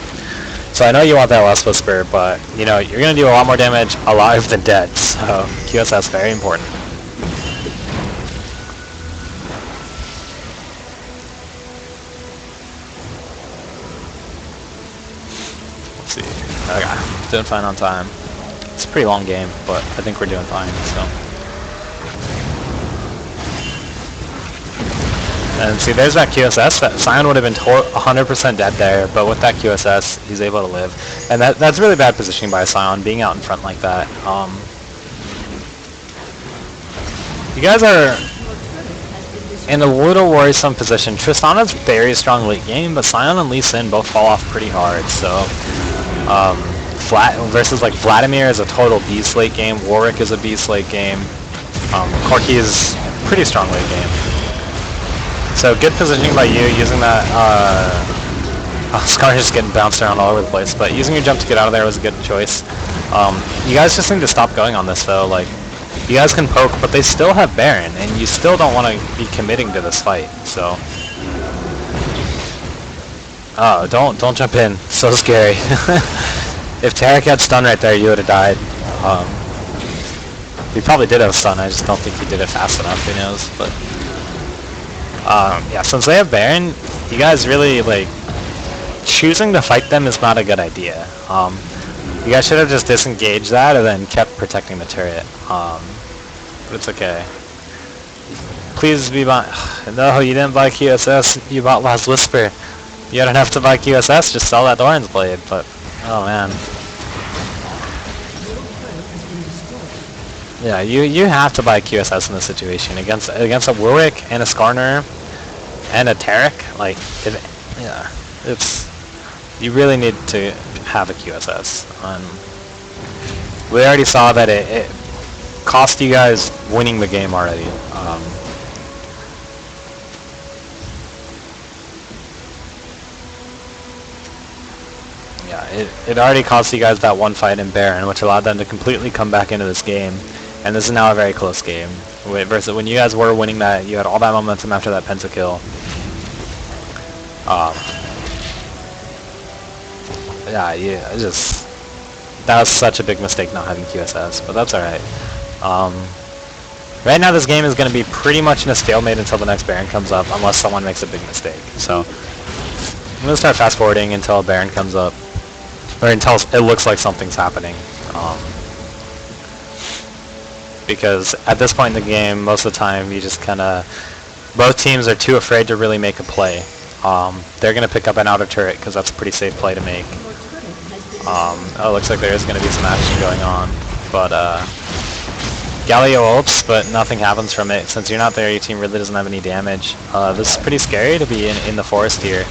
So I know you want that last Whisper, but, you know, you're going to do a lot more damage alive than dead, so QSS very important. Let's see. Okay, doing fine on time. It's a pretty long game, but I think we're doing fine, so. And see, there's that QSS. That Sion would have been 100% dead there, but with that QSS, he's able to live. And that's really bad positioning by Sion, being out in front like that. You guys are in a little worrisome position. Tristana's very strong late game, but Sion and Lee Sin both fall off pretty hard. So, Flat versus like Vladimir is a total beast late game. Warwick is a beast late game. Corki is pretty strong late game. So good positioning by you, using that. Scar's just getting bounced around all over the place, but using your jump to get out of there was a good choice. You guys just need to stop going on this though. Like, you guys can poke, but they still have Baron, and you still don't want to be committing to this fight. So, oh, don't jump in. So scary. If Tarek had stun right there, you would have died. He probably did have stun. I just don't think he did it fast enough. Who knows? But yeah, since they have Baron, you guys really like choosing to fight them is not a good idea. You guys should have just disengaged that and then kept protecting the turret. But it's okay. Please be buying. No, you didn't buy QSS. You bought Last Whisper. You don't have to buy QSS. Just sell that Doran's Blade. But oh man. Yeah, you have to buy QSS in this situation against a Warwick and a Skarner and a Tarek. Like, it's you really need to have a QSS. We already saw that it cost you guys winning the game already. Yeah, it already cost you guys that one fight in Baron, which allowed them to completely come back into this game. And this is now a very close game. Versus when you guys were winning that, you had all that momentum after that pentakill. Yeah, that was such a big mistake not having QSS, but that's alright. Right now this game is going to be pretty much in a stalemate until the next Baron comes up, unless someone makes a big mistake. So, I'm going to start fast forwarding until a Baron comes up, or until it looks like something's happening. Because at this point in the game, most of the time, you just kind of, both teams are too afraid to really make a play. They're going to pick up an outer turret because that's a pretty safe play to make. Oh, looks like there is going to be some action going on. But, Galio ults, but nothing happens from it. Since you're not there, your team really doesn't have any damage. This is pretty scary to be in the forest here.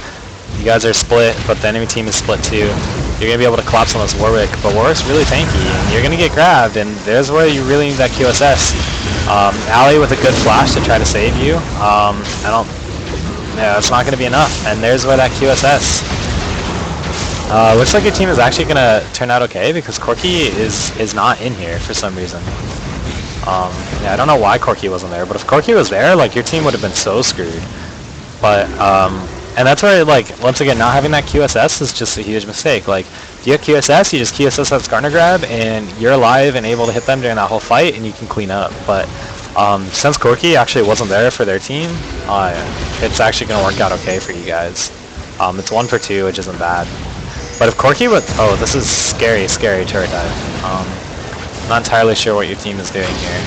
You guys are split, but the enemy team is split too. You're going to be able to collapse on this Warwick, but Warwick's really tanky, and you're going to get grabbed, and there's where you really need that QSS. Ali with a good flash to try to save you. Yeah, it's not going to be enough, and there's where that QSS. Looks like your team is actually going to turn out okay, because Corki is not in here for some reason. Yeah, I don't know why Corki wasn't there, but if Corki was there, like, your team would have been so screwed. But, and that's where, like, once again, not having that QSS is just a huge mistake. Like, if you have QSS, you just QSS that Skarner grab, and you're alive and able to hit them during that whole fight, and you can clean up. But since Corki actually wasn't there for their team, it's actually going to work out okay for you guys. It's 1 for 2, which isn't bad. But if Corki would... Oh, this is scary, scary turret dive. Not entirely sure what your team is doing here.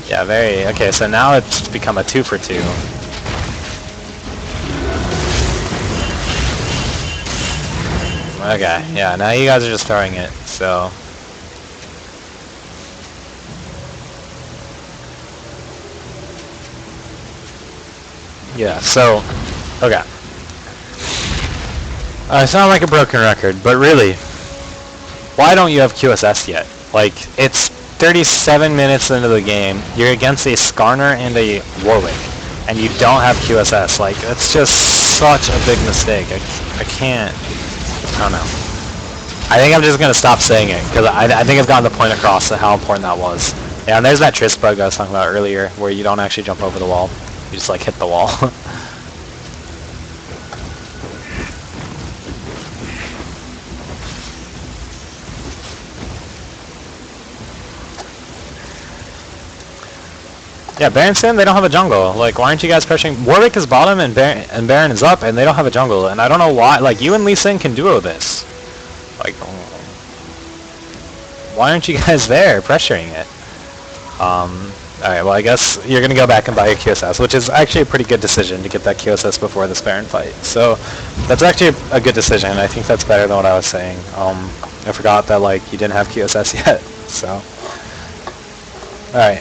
Yeah, very... Okay, so now it's become a 2 for 2. Okay, yeah, now you guys are just throwing it, so... Yeah, so... Okay. I sound like a broken record, but really, why don't you have QSS yet? Like, it's 37 minutes into the game, you're against a Skarner and a Warwick, and you don't have QSS. Like, it's just such a big mistake. I can't... I don't know. I think I'm just going to stop saying it, because I think I've gotten the point across to how important that was. Yeah, and there's that Trist bug I was talking about earlier, where you don't actually jump over the wall. You just, like, hit the wall. Yeah, Baron Sim, they don't have a jungle. Like, why aren't you guys pressuring? Warwick is bottom and Baron is up, and they don't have a jungle. And I don't know why. Like, you and Lee Sin can duo this. Like, why aren't you guys there pressuring it? Alright, well, I guess you're going to go back and buy your QSS, which is actually a pretty good decision to get that QSS before this Baron fight. So, that's actually a good decision. I think that's better than what I was saying. I forgot that, like, you didn't have QSS yet. So, alright,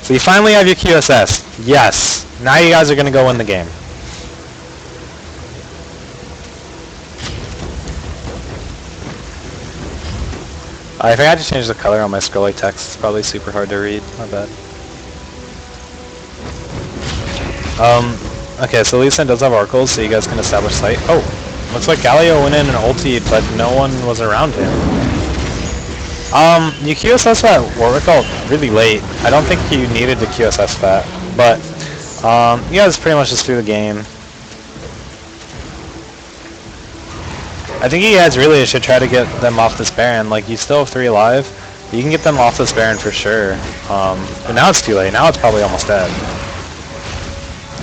So you finally have your QSS. Yes. Now you guys are going to go win the game. I forgot to change the color on my scrolly text. It's probably super hard to read. My bad. Okay, so Lee Sin does have oracles, so you guys can establish sight. Oh, looks like Galio went in and ultied, but no one was around him. You QSS that Warwick ult really late. I don't think you needed to QSS that, but you guys pretty much just threw the game. I think you guys really should try to get them off this Baron. Like, you still have 3 alive. You can get them off this Baron for sure. But now it's too late. Now it's probably almost dead.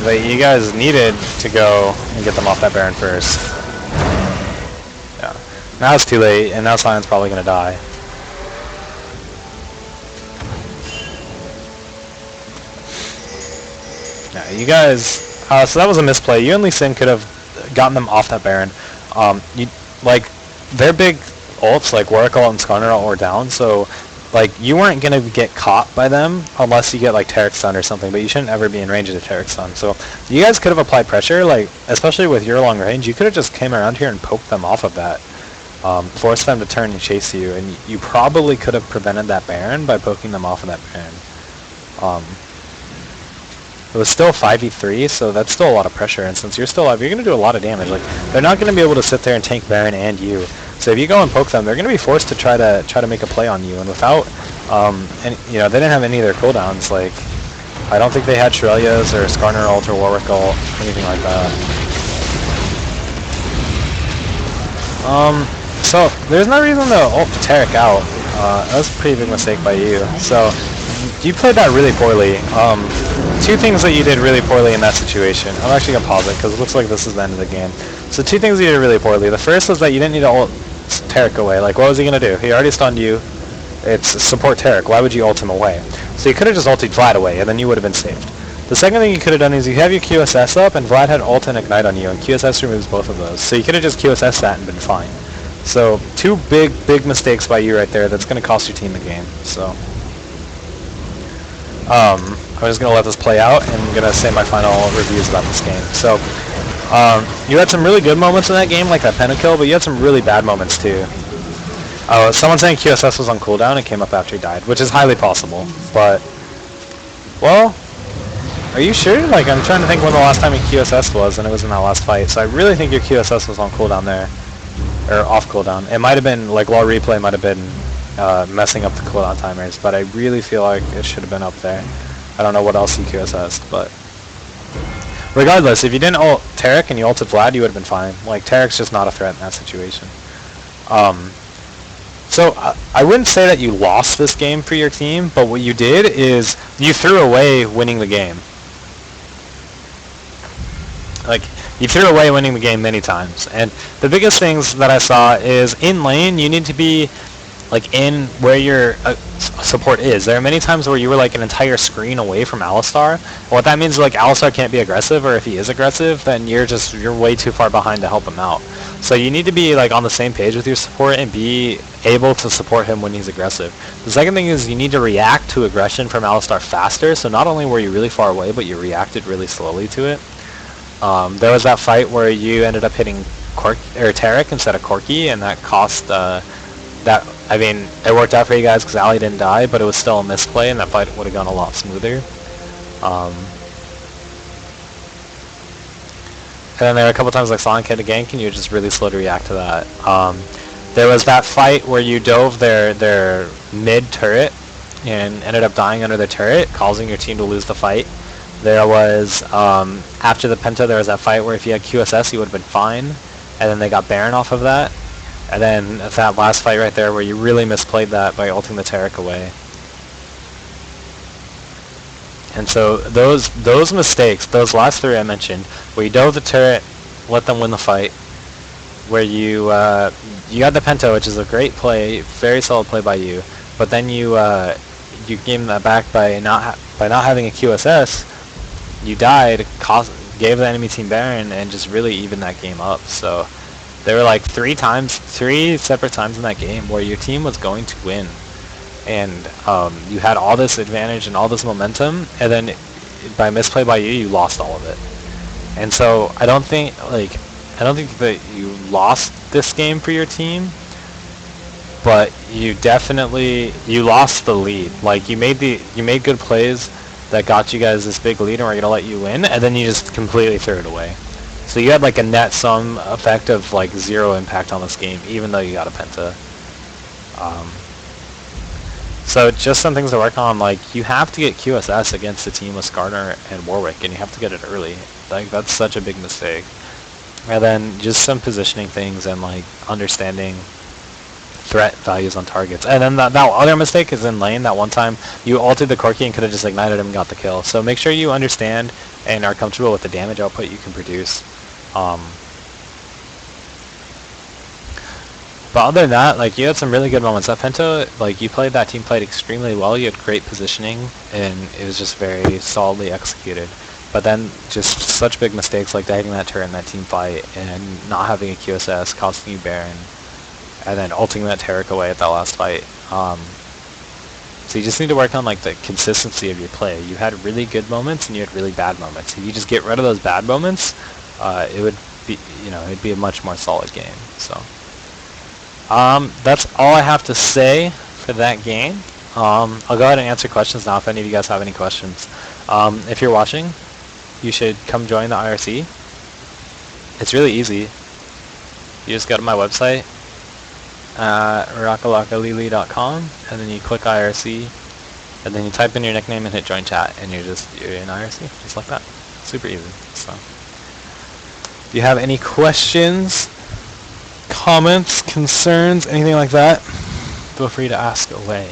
But you guys needed to go and get them off that Baron first. Yeah. Now it's too late, and now Sion's probably going to die. Yeah, you guys... so that was a misplay. You and Lee Sin could have gotten them off that Baron. Like, their big ults, like Warwick ult and Skarner ult, were down, so, like, you weren't going to get caught by them unless you get, like, Taric stun or something, but you shouldn't ever be in range of the Taric stun. So, you guys could have applied pressure, like, especially with your long range, you could have just came around here and poked them off of that. Forced them to turn and chase you, and you probably could have prevented that Baron by poking them off of that Baron. It was still 5v3, so that's still a lot of pressure, and since you're still alive, you're going to do a lot of damage. Like, they're not going to be able to sit there and tank Baron and you. So if you go and poke them, they're going to be forced to try to make a play on you, and without, they didn't have any of their cooldowns. Like, I don't think they had Shurelya's or Skarner ult or Warwick ult, anything like that. So there's no reason to ult Taric out. That was a pretty big mistake by you. So you played that really poorly. 2 things that you did really poorly in that situation. I'm actually going to pause it because it looks like this is the end of the game. So 2 things you did really poorly. The first was that you didn't need to ult Taric away. Like, what was he going to do? He already stunned you. It's support Taric. Why would you ult him away? So you could have just ulted Vlad away, and then you would have been saved. The second thing you could have done is you have your QSS up, and Vlad had ult and ignite on you, and QSS removes both of those. So you could have just QSS that and been fine. So 2 big mistakes by you right there. That's going to cost your team the game. So I'm just going to let this play out, and I'm going to say my final reviews about this game. So you had some really good moments in that game, like that pentakill, but you had some really bad moments too. Someone saying QSS was on cooldown and came up after he died, which is highly possible. But, well, are you sure? Like, I'm trying to think when the last time your QSS was, and it was in that last fight. So I really think your QSS was on cooldown there, or off cooldown. It might have been, like, while replay might have been messing up the cooldown timers, but I really feel like it should have been up there. I don't know what else you QSS'd, but regardless, if you didn't ult Taric and you ulted Vlad, you would have been fine. Like, Taric's just not a threat in that situation. So I wouldn't say that you lost this game for your team, but what you did is you threw away winning the game. Like, you threw away winning the game many times. And the biggest things that I saw is in lane, you need to be like in where your support is. There are many times where you were like an entire screen away from Alistar. What that means is like Alistar can't be aggressive, or if he is aggressive, then you're way too far behind to help him out. So you need to be like on the same page with your support and be able to support him when he's aggressive. The second thing is you need to react to aggression from Alistar faster. So not only were you really far away, but you reacted really slowly to it. There was that fight where you ended up hitting Taric instead of Corki, and that cost I mean, it worked out for you guys because Ali didn't die, but it was still a misplay, and that fight would have gone a lot smoother. And then there were a couple times like Sonic hit a gank, and you were just really slow to react to that. There was that fight where you dove their mid turret and ended up dying under the turret, causing your team to lose the fight. There was, after the Penta, there was that fight where if you had QSS, you would have been fine, and then they got Baron off of that. And then that last fight right there where you really misplayed that by ulting the Taric away. And so those mistakes, those last 3 I mentioned, where you dove the turret, let them win the fight, where you got the Penta, which is a great play, very solid play by you, but then you gave that back by not having a QSS, you died, gave the enemy team Baron, and just really evened that game up. So there were like 3 separate times in that game where your team was going to win, and you had all this advantage and all this momentum, and then by misplay by you, you lost all of it. And so I don't think that you lost this game for your team, but you lost the lead. Like you made good plays that got you guys this big lead and were gonna let you win, and then you just completely threw it away. So you had like a net sum effect of like 0 impact on this game, even though you got a penta. So just some things to work on, like you have to get QSS against a team with Skarner and Warwick, and you have to get it early. Like that's such a big mistake. And then just some positioning things and like understanding threat values on targets. And then that other mistake is in lane. That one time you ulted the Corki and could have just ignited him and got the kill. So make sure you understand and are comfortable with the damage output you can produce. But other than that, like you had some really good moments. That Penta, like that team played extremely well. You had great positioning, and it was just very solidly executed. But then just such big mistakes like hitting that turret in that team fight and not having a QSS, costing you Baron, and then ulting that Taric away at that last fight. So you just need to work on like the consistency of your play. You had really good moments and you had really bad moments. If you just get rid of those bad moments, it would be, it'd be a much more solid game. So that's all I have to say for that game. I'll go ahead and answer questions now if any of you guys have any questions. If you're watching, you should come join the IRC. It's really easy. You just go to my website, rockalockalili.com, and then you click IRC, and then you type in your nickname and hit join chat, and you're in IRC, just like that. Super easy. So, if you have any questions, comments, concerns, anything like that, feel free to ask away.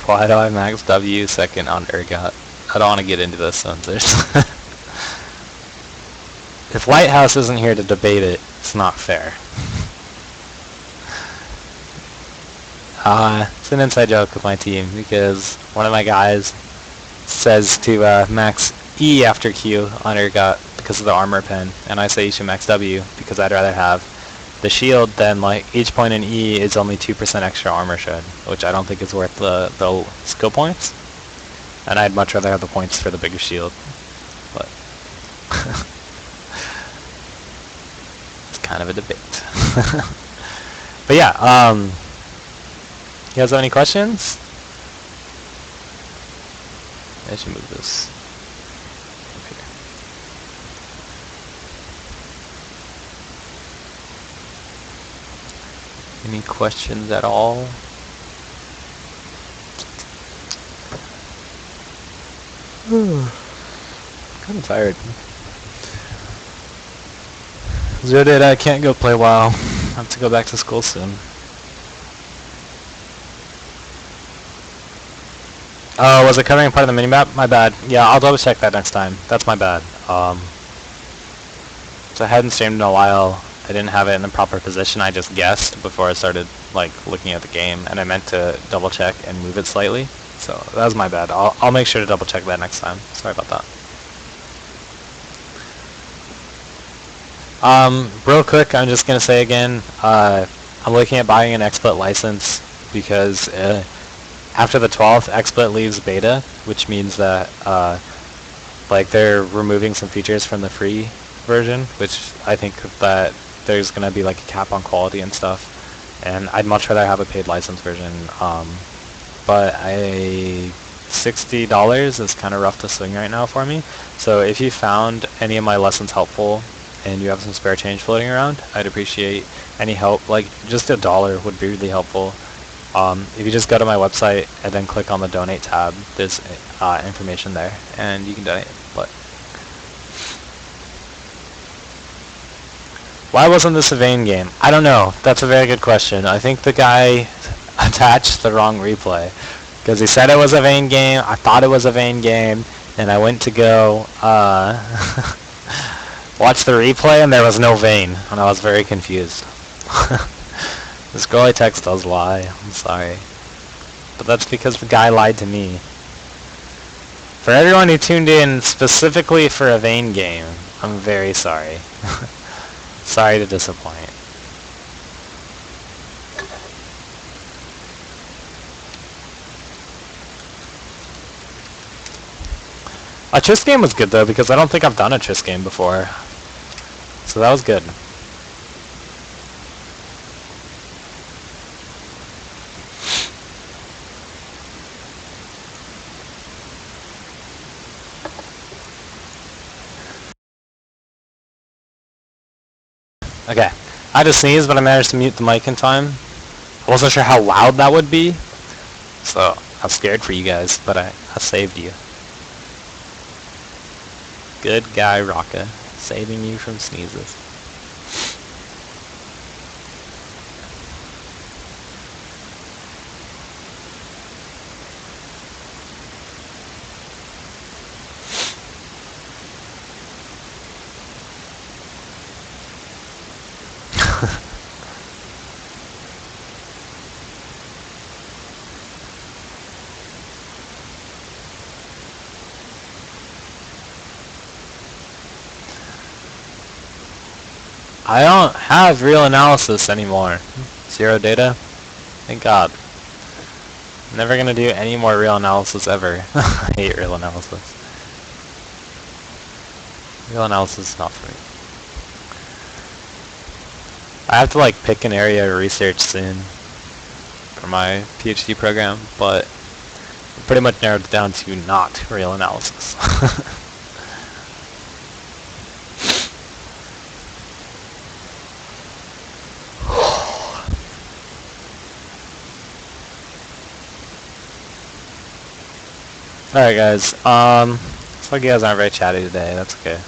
Why do I max W second on Urgot? I don't want to get into this sensors. If Lighthouse isn't here to debate it, it's not fair. It's an inside joke with my team because one of my guys says to max E after Q on Urgot because of the armor pen, and I say you should max W because I'd rather have the shield, then like each point in E is only 2% extra armor shed, which I don't think is worth the skill points. And I'd much rather have the points for the bigger shield. But it's kind of a debate. But yeah, you guys have any questions? I should move this. Any questions at all? Kind of tired. Zodid, I can't go play WoW. I have to go back to school soon. Oh, was it covering part of the minimap? My bad. Yeah, I'll double check that next time. That's my bad. So I hadn't streamed in a while. I didn't have it in the proper position. I just guessed before I started like looking at the game, and I meant to double check and move it slightly. So that was my bad. I'll make sure to double check that next time. Sorry about that. Real quick, I'm just gonna say again, I'm looking at buying an XSplit license because after the 12th, XSplit leaves beta, which means that like they're removing some features from the free version, which I think that there's gonna be like a cap on quality and stuff, and I'd much rather have a paid license version. But $60 is kind of rough to swing right now for me. So if you found any of my lessons helpful and you have some spare change floating around, I'd appreciate any help. Like just $1 would be really helpful. If you just go to my website and then click on the donate tab, there's information there and you can donate. But why wasn't this a Vayne game? I don't know. That's a very good question. I think the guy attached the wrong replay because he said it was a Vayne game. I thought it was a Vayne game, and I went to go watch the replay, and there was no Vayne, and I was very confused. This girl I text does lie. I'm sorry. But that's because the guy lied to me. For everyone who tuned in specifically for a Vayne game, I'm very sorry. Sorry to disappoint. A Trist game was good though, because I don't think I've done a Trist game before. So that was good. Okay. I had to sneeze, but I managed to mute the mic in time. I wasn't sure how loud that would be, so I was scared for you guys, but I saved you. Good guy, Rocka. Saving you from sneezes. I don't have real analysis anymore. Zero data? Thank God. Never gonna do any more real analysis ever. I hate real analysis. Real analysis is not for me. I have to like pick an area of research soon for my PhD program, but I pretty much narrowed it down to not real analysis. Alright guys, looks like you guys aren't very chatty today, that's okay.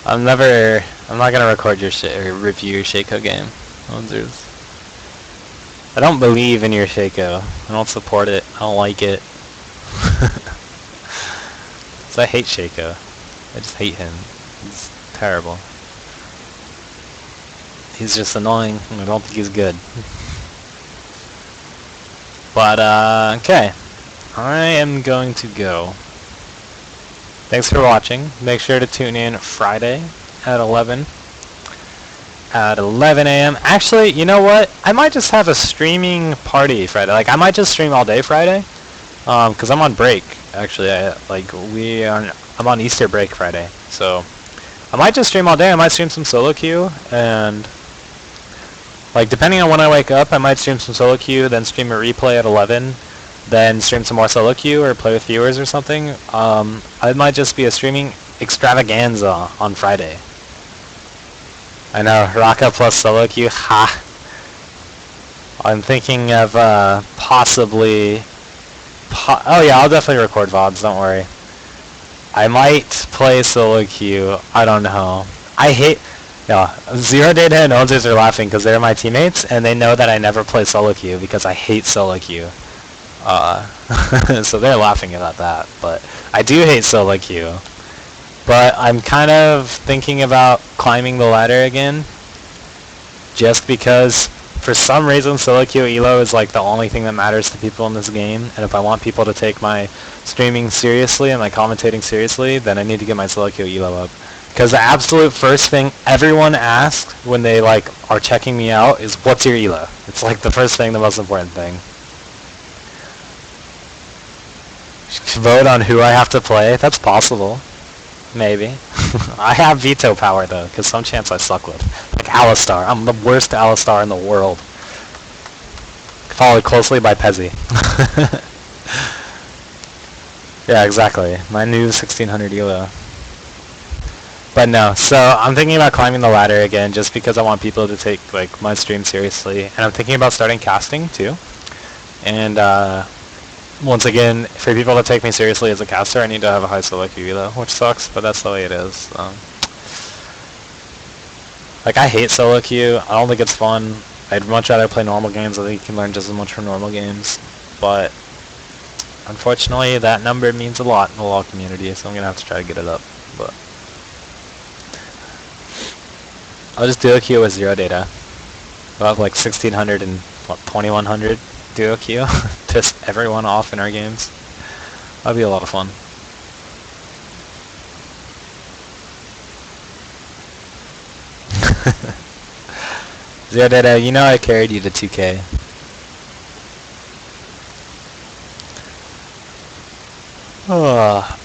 I'm not gonna record your or review your Shaco game. I don't believe in your Shaco. I don't support it. I don't like it. So I hate Shaco. I just hate him. He's terrible. He's just annoying, and I don't think he's good. But, okay. I am going to go. Thanks for watching. Make sure to tune in Friday at 11. At 11 a.m. Actually, you know what? I might just have a streaming party Friday. Like, I might just stream all day Friday. Because I'm on break, actually. I'm on Easter break Friday. So, I might just stream all day. I might stream some solo queue. And, like, depending on when I wake up, I might stream some solo queue, then stream a replay at 11. Then stream some more solo queue or play with viewers or something. I might just be a streaming extravaganza on Friday. I know, Raka plus solo queue, ha. I'm thinking of possibly... oh yeah, I'll definitely record VODs, don't worry. I might play solo queue, I don't know. I hate... Yeah, Zero Data and Ozers are laughing because they're my teammates, and they know that I never play solo queue because I hate solo queue. So they're laughing about that, but I do hate solo queue. But I'm kind of thinking about climbing the ladder again, just because for some reason solo queue elo is like the only thing that matters to people in this game, and if I want people to take my streaming seriously and my commentating seriously, then I need to get my solo queue elo up. Because the absolute first thing everyone asks when they like are checking me out is, what's your elo? It's like the first thing, the most important thing. Vote on who I have to play? That's possible. Maybe. I have veto power though, because some chance I suck with. Like Alistar. I'm the worst Alistar in the world. Followed closely by Pezzy. Yeah, exactly. My new 1600 elo. But no, so I'm thinking about climbing the ladder again just because I want people to take like my stream seriously. And I'm thinking about starting casting too. And once again, for people to take me seriously as a caster, I need to have a high solo queue elo, which sucks, but that's the way it is. Like, I hate solo queue. I don't think it's fun. I'd much rather play normal games. I think you can learn just as much from normal games. But unfortunately, that number means a lot in the LoL community, so I'm going to have to try to get it up. But I'll just duo queue with 0 data. We'll have like 1600 and what, 2100 duo queue. Piss everyone off in our games. That'd be a lot of fun. Zero data, you know I carried you to 2K. Oh,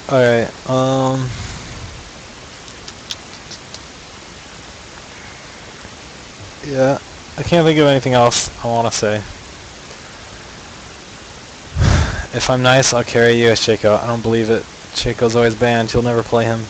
alright, yeah, I can't think of anything else I want to say. If I'm nice, I'll carry you as Shaco. I don't believe it. Shaco's always banned. You'll never play him.